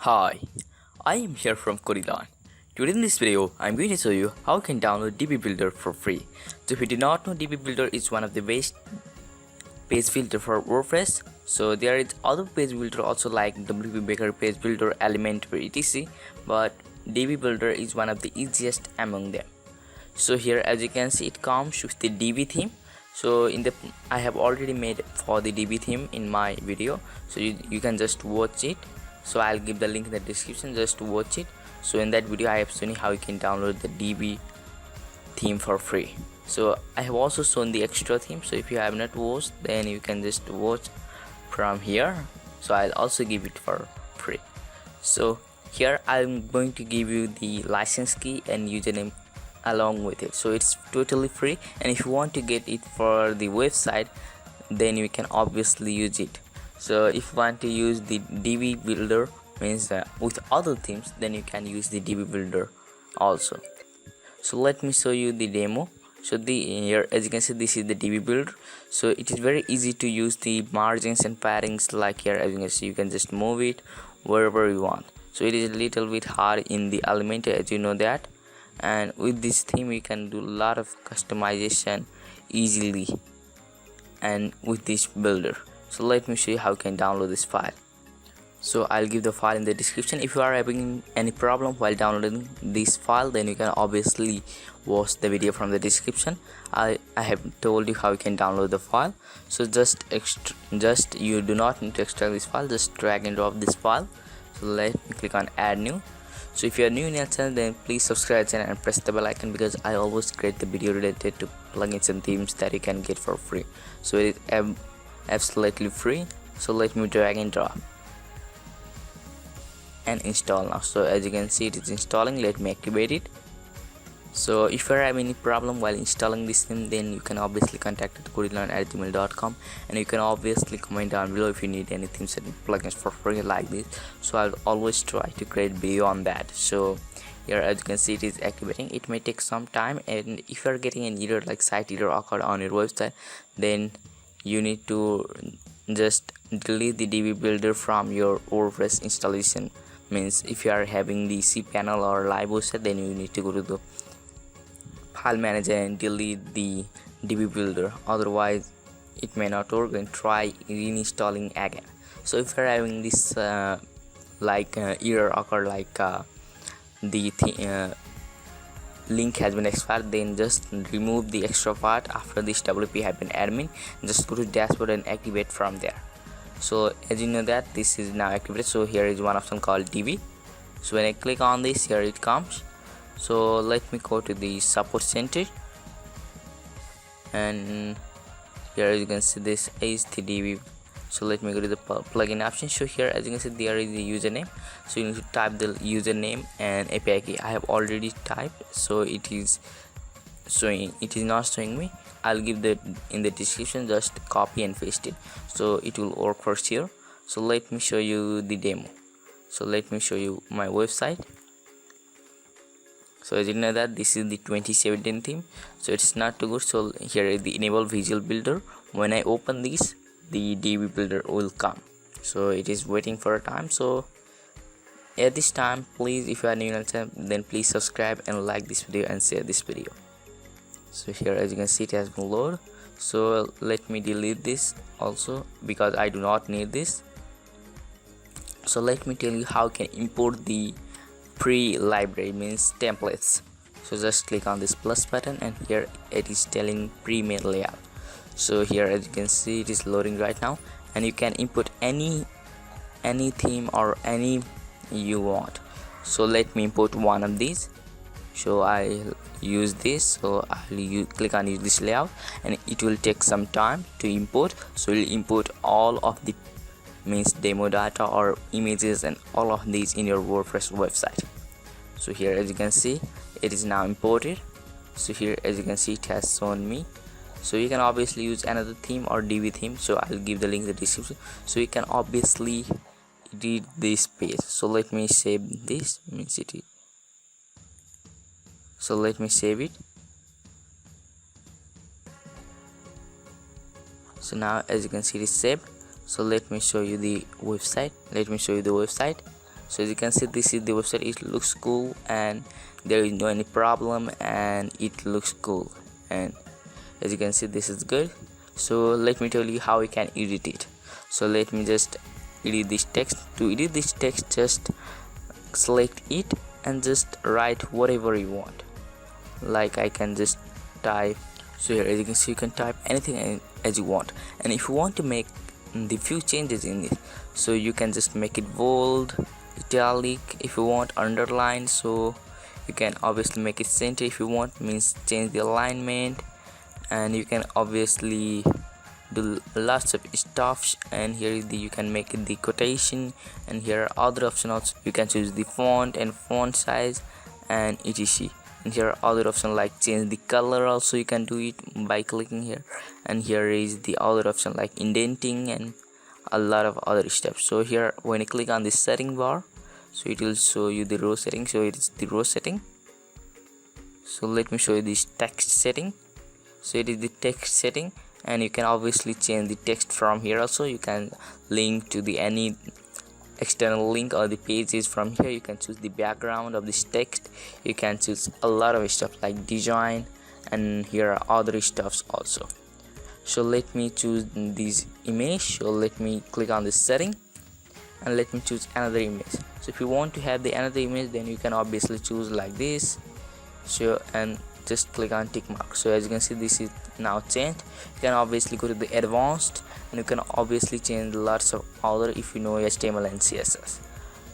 Hi, I am here from KodiLearn. Today in this video, I am going to show you how you can download Divi Builder for free. So if you do not know, Divi Builder is one of the best page builder for WordPress. So there is other page builder also like WP Baker page builder, Elementor, etc. But Divi Builder is one of the easiest among them. So here, as you can see, it comes with the Divi theme. So I have already made for the Divi theme in my video, so you can just watch it. So I'll give the link in the description just to watch it. So in that video I have shown you how you can download the Divi theme for free. So I have also shown the extra theme, so if you have not watched, then you can just watch from here. So I'll also give it for free. So here I'm going to give you the license key and username along with it, so it's totally free. And if you want to get it for the website, then you can obviously use it. So if you want to use the Divi Builder means with other themes, then you can use the Divi Builder also. So let me show you the demo. So here, as you can see, this is the Divi Builder. So it is very easy to use the margins and paddings. Like here, as you can see, you can just move it wherever you want. So it is a little bit hard in the Elementor, as you know that. And with this theme you can do a lot of customization easily and with this builder. So let me show you how you can download this file. So I'll give the file in the description. If you are having any problem while downloading this file, then you can obviously watch the video from the description. I have told you how you can download the file. So just you do not need to extract this file, just drag and drop this file. So let me click on add new. So if you are new in our channel, then please subscribe channel and press the bell icon, because I always create the video related to plugins and themes that you can get for free. So it is absolutely free. So let me drag and drop and install now. So as you can see, it is installing. Let me activate it. So if you have any problem while installing this theme, then you can obviously contact at KodiLearn@gmail.com, and you can obviously comment down below if you need any themes and plugins for free like this. So I'll always try to create video on that. So here, as you can see, it is activating. It may take some time, and if you are getting an error like site error occurred on your website, then you need to just delete the Divi Builder from your WordPress installation. Means if you are having the cPanel or live website, then you need to go to the file manager and delete the Divi Builder, otherwise it may not work, and try reinstalling again. So if you're having this error occur like the link has been expired, then just remove the extra part after this wp-admin, just go to dashboard and activate from there. So as you know that this is now activated. So here is one option called Divi. So when I click on this, here it comes. So let me go to the support center, and here as you can see, this is the Divi. So let me go to the plugin option. So here, as you can see, there is the username. So you need to type the username and API key. I have already typed, so it is not showing me. I'll give the in the description, just copy and paste it, so it will work for sure. So let me show you the demo. So let me show you my website. So as you know that this is the 2017 theme, so it's not too good. So here is the enable visual builder. When I open this, the Divi Builder will come. So it is waiting for a time. So at this time, please, if you are new on the channel, then please subscribe and like this video and share this video. So here, as you can see, it has been loaded. So let me delete this also, because I do not need this. So let me tell you how you can import the pre-library, means templates. So just click on this plus button, and here it is telling Premade layout. So here, as you can see, it is loading right now, and you can input any theme or any you want. So let me import one of these. So I'll use this. So I'll click on use this layout, and it will take some time to import. So we'll import all of the means demo data or images and all of these in your WordPress website. So here, as you can see, it is now imported. So here, as you can see, it has shown me. So you can obviously use another theme or Divi theme. So I'll give the link in the description. So you can obviously edit this page. So let me save this, means it. So let me save it. So now, as you can see, it is saved. So let me show you the website. So as you can see, this is the website. It looks cool and there is no any problem and it looks cool, and as you can see this is good. So let me tell you how we can edit it. So let me just edit this text. To edit this text, just select it and just write whatever you want. Like I can just type. So here as you can see, you can type anything as you want, and if you want to make the few changes in it, so you can just make it bold, italic if you want, underline. So you can obviously make it center if you want, means change the alignment, and you can obviously do lots of stuff. And here is the, you can make it the quotation, and here are other options. You can choose the font and font size and etc. And here are other options like change the color, also you can do it by clicking here. And here is the other option like indenting and a lot of other steps. So here when you click on this setting bar, so it will show you the row setting. So it is the row setting. So let me show you this text setting. So it is the text setting, and you can obviously change the text from here. Also you can link to the any external link or the pages from here. You can choose the background of this text. You can choose a lot of stuff like design, and here are other stuffs also. So let me choose this image. So let me click on this setting and let me choose another image. So if you want to have the another image, then you can obviously choose like this. So and just click on tick mark. So as you can see, this is now changed. You can obviously go to the advanced, and you can obviously change lots of other if you know HTML and CSS.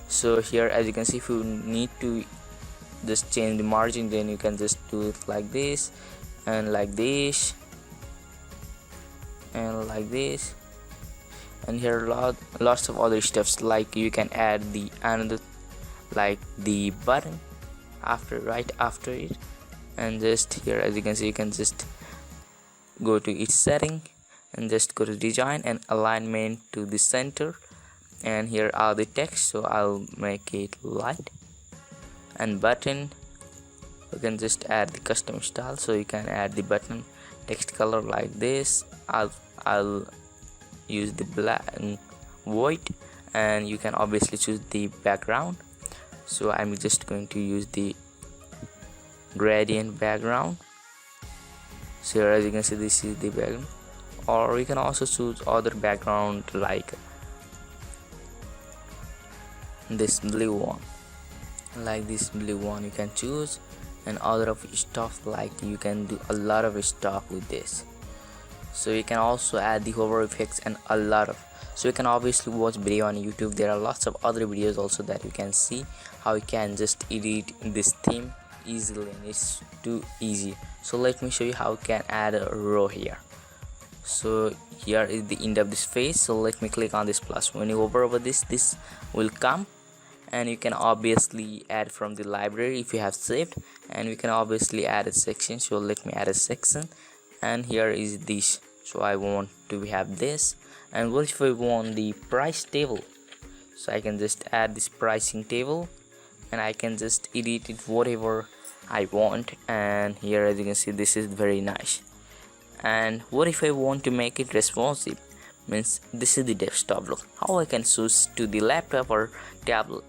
So here as you can see, if you need to just change the margin, then you can just do it like this and like this and like this. And here are lots of other steps, like you can add the another like the button right after it. And just here as you can see, you can just go to each setting and just go to design and alignment to the center. And here are the text, so I'll make it light. And button, you can just add the custom style, so you can add the button text color like this. I'll use the black and white, and you can obviously choose the background. So I'm just going to use the gradient background. So here as you can see, this is the background, or you can also choose other background like this blue one, like this blue one you can choose. And other of stuff, like you can do a lot of stuff with this. So you can also add the hover effects and a lot of, so you can obviously watch video on YouTube. There are lots of other videos also that you can see how you can just edit this theme easily, and it's too easy. So let me show you how you can add a row here. So here is the end of this page. So let me click on this plus. When you hover over this will come, and you can obviously add from the library if you have saved, and we can obviously add a section. So let me add a section, and here is this. So I want to have this. And what if I want the price table? So I can just add this pricing table, and I can just edit it whatever I want. And here as you can see, this is very nice. And what if I want to make it responsive? Means this is the desktop look. How I can switch to the laptop or tablet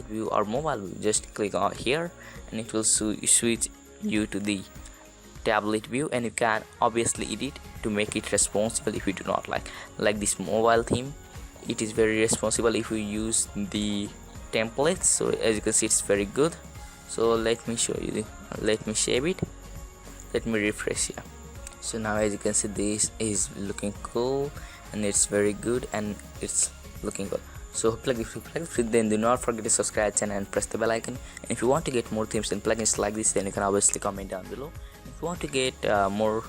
view or mobile view? Just click on here, and it will switch you to the tablet view, and you can obviously edit to make it responsible if you do not like this mobile theme. It is very responsible if you use the templates. So as you can see, it's very good. So let me show you let me save it, let me refresh here. So now as you can see, this is looking cool and it's very good and it's looking good. So if you like it, then do not forget to subscribe channel and press the bell icon. And if you want to get more themes and plugins like this, then you can obviously comment down below. If you want to get more,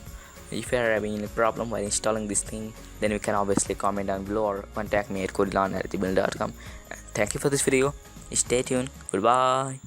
if you are having any problem while installing this thing, then you can obviously comment down below or contact me at KodiLearn@divibuilder.com. Thank you for this video. Stay tuned. Goodbye.